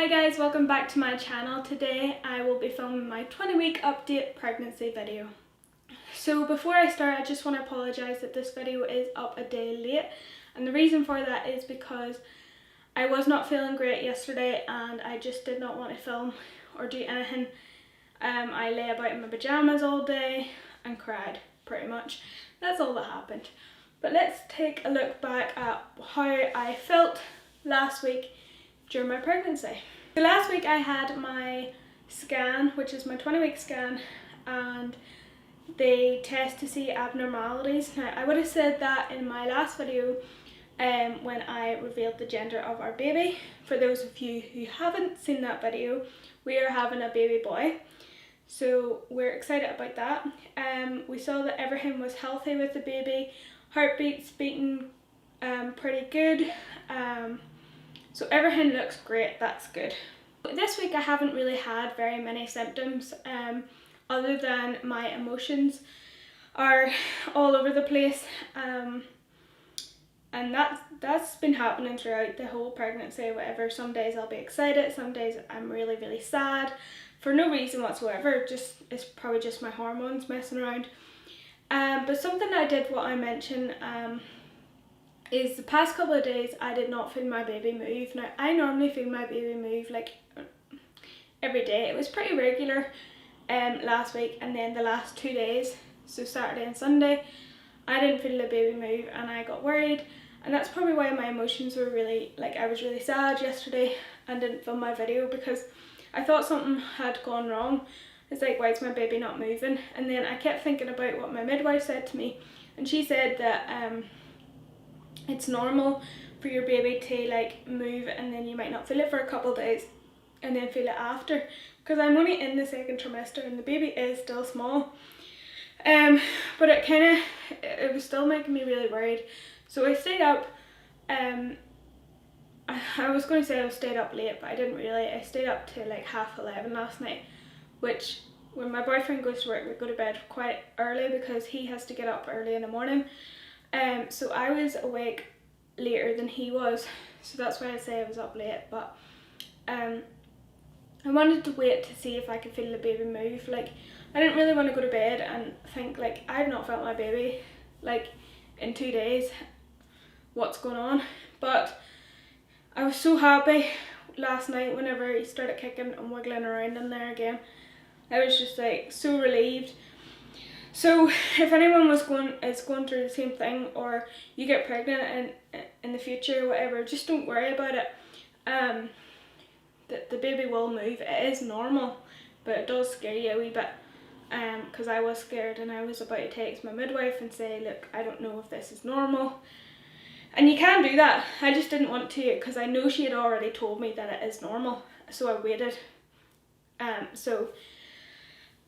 Hi guys, welcome back to my channel. Today I will be filming my 20-week update pregnancy video. So before I start, I just want to apologise that this video is up a day late, and the reason for that is because I was not feeling great yesterday and I just did not want to film or do anything. I lay about in my pyjamas all day and cried, pretty much. That's all that happened. But let's take a look back at how I felt last week during my pregnancy. So last week I had my scan, which is my 20-week scan, and they test to see abnormalities. Now I would have said that in my last video when I revealed the gender of our baby. For those of you who haven't seen that video, we are having a baby boy. So we're excited about that. We saw that everything was healthy with the baby. Heartbeats beating pretty good. So everything looks great, that's good. This week I haven't really had very many symptoms other than my emotions are all over the place, and that's been happening throughout the whole pregnancy, whatever. Some days I'll be excited, some days I'm really sad for no reason whatsoever. It's probably just my hormones messing around. But something that I did want to mention is the past couple of days I did not feel my baby move. Now I normally feel my baby move like every day. It was pretty regular last week, and then the last 2 days, so Saturday and Sunday, I didn't feel the baby move and I got worried, and that's probably why my emotions were really, like, I was really sad yesterday and didn't film my video because I thought something had gone wrong. It's like, why is my baby not moving? And then I kept thinking about what my midwife said to me, and she said that it's normal for your baby to like move and then you might not feel it for a couple of days and then feel it after, because I'm only in the second trimester and the baby is still small. But it was still making me really worried. So I stayed up. I was going to say I stayed up late, but I didn't really. I stayed up till like 11:30 last night, which when my boyfriend goes to work we go to bed quite early because he has to get up early in the morning. So I was awake later than he was, so that's why I say I was up late. But I wanted to wait to see if I could feel the baby move. Like, I didn't really want to go to bed and think like, I've not felt my baby like in 2 days, what's going on? But I was so happy last night whenever he started kicking and wiggling around in there again. I was just like so relieved. So if anyone is going through the same thing, or you get pregnant in the future or whatever, just don't worry about it. The baby will move. It is normal, but it does scare you a wee bit. Because I was scared and I was about to text my midwife and say, look, I don't know if this is normal. And you can do that. I just didn't want to, because I know she had already told me that it is normal. So I waited. So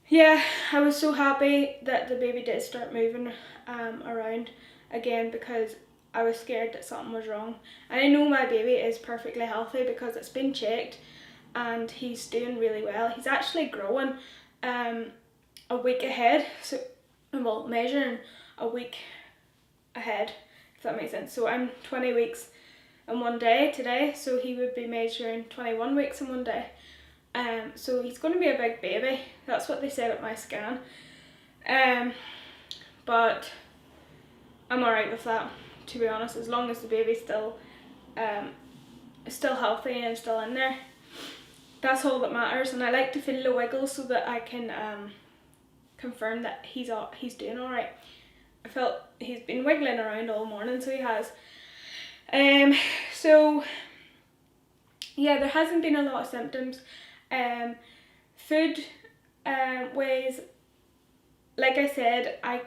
yeah, I was so happy that the baby did start moving around again, because I was scared that something was wrong. And I know my baby is perfectly healthy because it's been checked and he's doing really well. He's actually growing a week ahead, so, well, measuring a week ahead, if that makes sense. So I'm 20 weeks and 1 day today, so he would be measuring 21 weeks and 1 day. So he's going to be a big baby. That's what they said at my scan. But I'm alright with that, to be honest, as long as the baby's still healthy and still in there. That's all that matters. And I like to feel the wiggle so that I can confirm that he's doing alright. I felt he's been wiggling around all morning, so he has. So yeah, there hasn't been a lot of symptoms. Food ways, like I said, I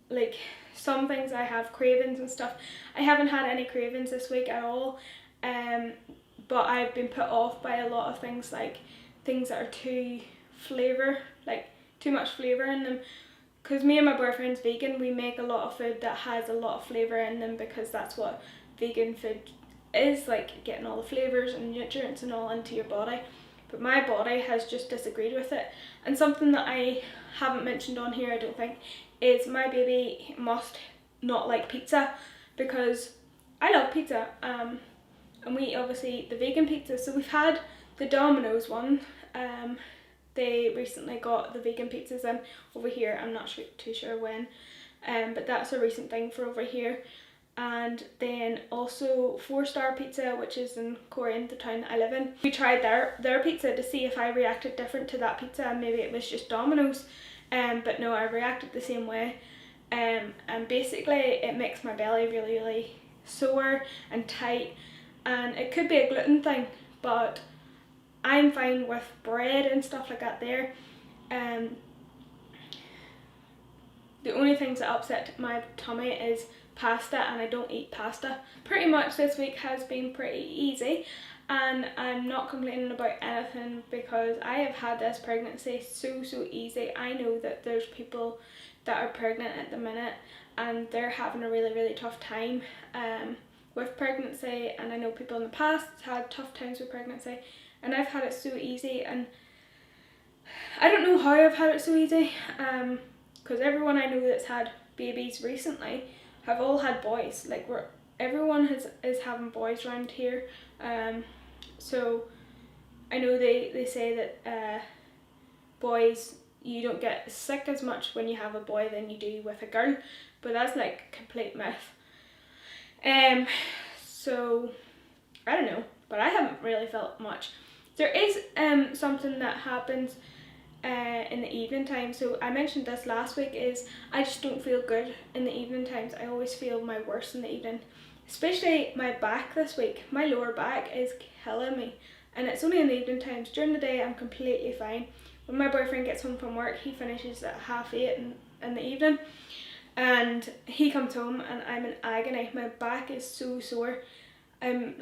like some things I have cravings and stuff. I haven't had any cravings this week at all, but I've been put off by a lot of things, like things that are too much flavour in them. Because me and my boyfriend's vegan, we make a lot of food that has a lot of flavour in them, because that's what vegan food is, like getting all the flavours and nutrients and all into your body. But my body has just disagreed with it. And something that I haven't mentioned on here, I don't think, is my baby must not like pizza, because I love pizza, and we obviously eat the vegan pizza. So we've had the Domino's one, they recently got the vegan pizzas in over here. I'm not too sure when, but that's a recent thing for over here. And then also 4-Star Pizza, which is in Corrigan, the town that I live in. We tried their pizza to see if I reacted different to that pizza, and maybe it was just Domino's, but no, I reacted the same way. And basically it makes my belly really, really sore and tight, and it could be a gluten thing, but I'm fine with bread and stuff like that there. The only things that upset my tummy is pasta, and I don't eat pasta. Pretty much this week has been pretty easy, and I'm not complaining about anything because I have had this pregnancy so easy. I know that there's people that are pregnant at the minute and they're having a really tough time with pregnancy, and I know people in the past had tough times with pregnancy, and I've had it so easy. And I don't know how I've had it so easy, because everyone I know that's had babies recently have all had boys. Like everyone is having boys around here. So I know they say that boys, you don't get sick as much when you have a boy than you do with a girl, but that's like complete myth. So I don't know, but I haven't really felt much. There is something that happens in the evening time. So I mentioned this last week, is I just don't feel good in the evening times. I always feel my worst in the evening, especially my back this week. My lower back is killing me, and it's only in the evening times. During the day I'm completely fine. When my boyfriend gets home from work, he finishes at 8:30 in the evening, and he comes home and I'm in agony. My back is so sore. I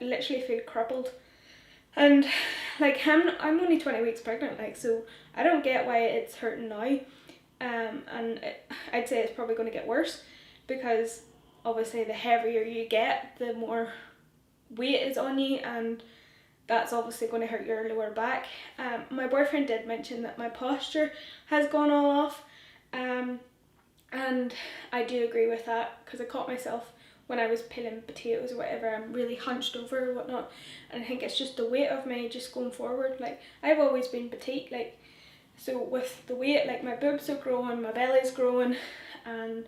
literally feel crippled. And like I'm only 20 weeks pregnant, like, so I don't get why it's hurting now. I'd say it's probably going to get worse, because obviously the heavier you get, the more weight is on you, and that's obviously going to hurt your lower back. My boyfriend did mention that my posture has gone all off, and I do agree with that, because I caught myself when I was peeling potatoes or whatever, I'm really hunched over or whatnot, and I think it's just the weight of me just going forward. Like, I've always been petite, like, so with the weight, like, my boobs are growing, my belly's growing, and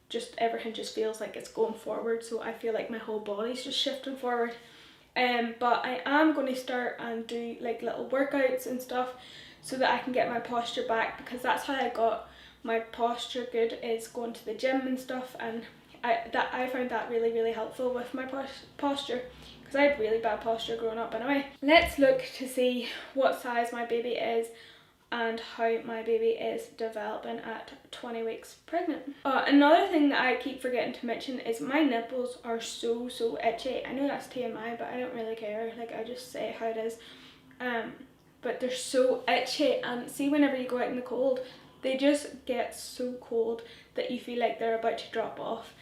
just everything just feels like it's going forward, so I feel like my whole body's just shifting forward. But I am going to start and do like little workouts and stuff so that I can get my posture back, because that's how I got my posture good, is going to the gym and stuff, and I found that really helpful with my posture, because I had really bad posture growing up anyway. Let's look to see what size my baby is and how my baby is developing at 20 weeks pregnant. Another thing that I keep forgetting to mention is my nipples are so itchy. I know that's TMI, but I don't really care. Like, I just say how it is. But they're so itchy, and see, whenever you go out in the cold, they just get so cold that you feel like they're about to drop off.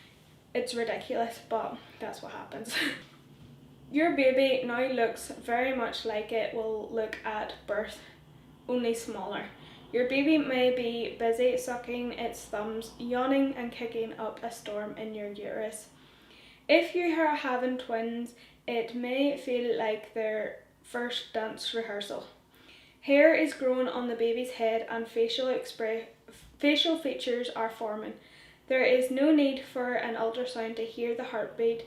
It's ridiculous, but that's what happens. Your baby now looks very much like it will look at birth, only smaller. Your baby may be busy sucking its thumbs, yawning and kicking up a storm in your uterus. If you are having twins, it may feel like their first dance rehearsal. Hair is growing on the baby's head and facial features are forming. There is no need for an ultrasound to hear the heartbeat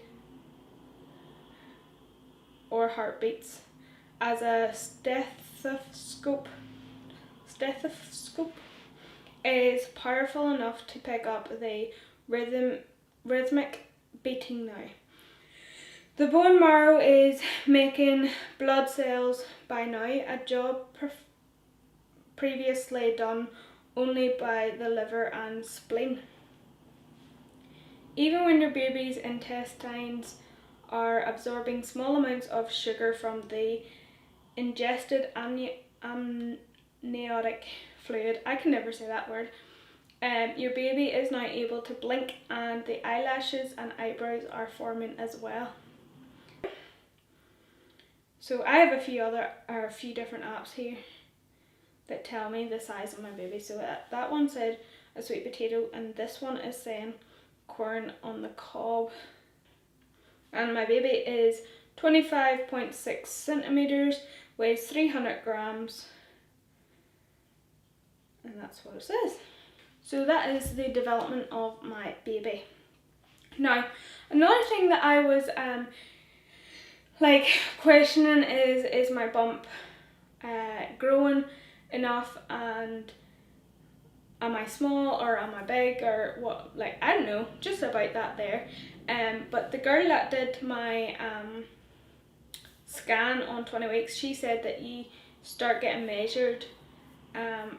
or heartbeats, as a stethoscope is powerful enough to pick up the rhythmic beating now. The bone marrow is making blood cells by now, a job previously done only by the liver and spleen. Even when your baby's intestines are absorbing small amounts of sugar from the ingested amniotic fluid, I can never say that word, your baby is now able to blink, and the eyelashes and eyebrows are forming as well. So I have a few different apps here that tell me the size of my baby. So that one said a sweet potato, and this one is saying corn on the cob. And my baby is 25.6 centimeters, weighs 300 grams, and that's what it says. So that is the development of my baby. Now, another thing that I was like questioning is my bump growing enough, and am I small or am I big or what, like I don't know, just about that there. But the girl that did my scan on 20 weeks, she said that you start getting measured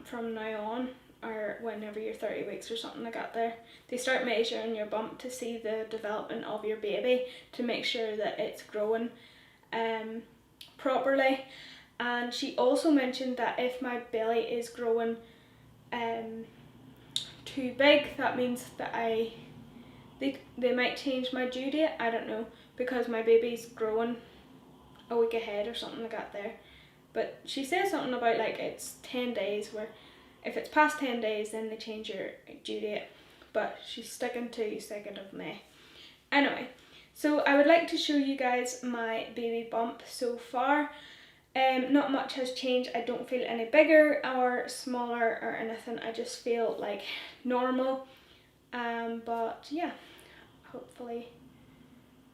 from now on, or whenever you're 30 weeks or something like that there. They start measuring your bump to see the development of your baby, to make sure that it's growing properly. And she also mentioned that if my belly is growing too big, that means that they might change my due date, I don't know, because my baby's growing a week ahead or something like that there. But she says something about like it's 10 days, where if it's past 10 days then they change your due date, but she's sticking to 2nd of May. Anyway, so I would like to show you guys my baby bump so far. Not much has changed. I don't feel any bigger or smaller or anything. I just feel like normal. But yeah, hopefully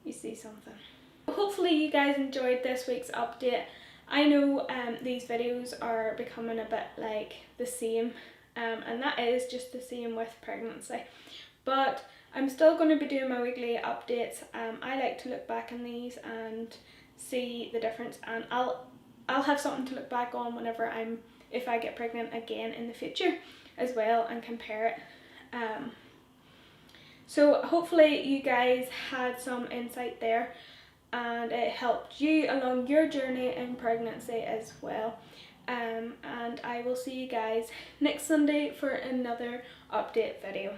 you see something. Hopefully you guys enjoyed this week's update. I know these videos are becoming a bit like the same, and that is just the same with pregnancy. But I'm still going to be doing my weekly updates. I like to look back on these and see the difference, and I'll have something to look back on whenever if I get pregnant again in the future as well, and compare it. So hopefully you guys had some insight there, and it helped you along your journey in pregnancy as well. And I will see you guys next Sunday for another update video.